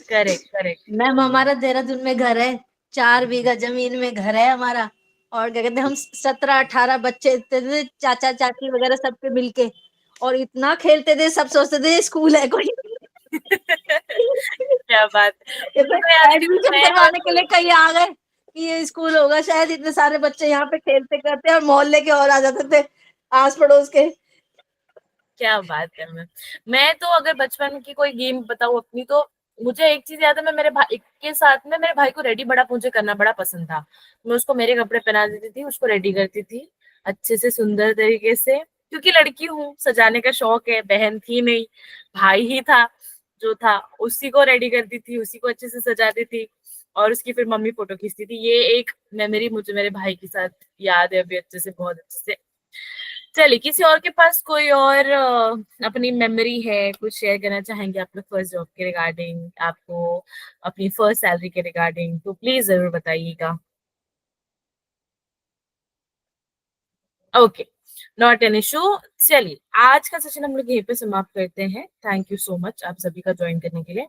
Speaker 1: Correct correct.
Speaker 3: मैम हमारा देहरादून में घर है, 4 बीघा जमीन में घर है हमारा। और क्या कहते हैं, हम 17-18 बच्चे थे, चाचा चाची वगैरह सबके मिलके। और इतना खेलते थे, सब सोचते थे स्कूल है कोई।
Speaker 1: क्या बात है। मुझे तो याद है कि
Speaker 3: एडमिशन
Speaker 1: नए
Speaker 3: करवाने के
Speaker 1: वाले।
Speaker 3: लिए कहीं आ गए कि ये स्कूल होगा शायद, इतने सारे बच्चे यहाँ पे खेलते करते, और मोहल्ले के और आ जाते थे, आस पड़ोस के।
Speaker 1: क्या बात है मैम। मैं तो अगर बचपन की कोई गेम बताऊं अपनी, तो मुझे एक चीज याद है, मैं मेरे भाई के साथ में, मेरे भाई को रेडी बड़ा मुझे करना बड़ा पसंद था। मैं उसको मेरे कपड़े पहना देती थी, उसको रेडी करती थी अच्छे से, सुंदर तरीके से, क्योंकि लड़की हूँ, सजाने का शौक है, बहन थी नहीं, भाई ही था जो था। उसी को रेडी करती थी, उसी को अच्छे से सजाती थी, और उसकी फिर मम्मी फोटो खींचती थी। ये एक मेमोरी मुझे मेरे भाई के साथ याद है अभी अच्छे से, बहुत अच्छे से। चलिए, किसी और के पास कोई और अपनी मेमोरी है, कुछ शेयर करना चाहेंगे अपने फर्स्ट जॉब के रिगार्डिंग, आपको अपनी फर्स्ट सैलरी के रिगार्डिंग, तो प्लीज जरूर बताइएगा। Okay, not an issue. चलिए, आज का सेशन हम लोग यहीं पे समाप्त करते हैं। थैंक यू सो मच आप सभी का ज्वाइन करने के लिए।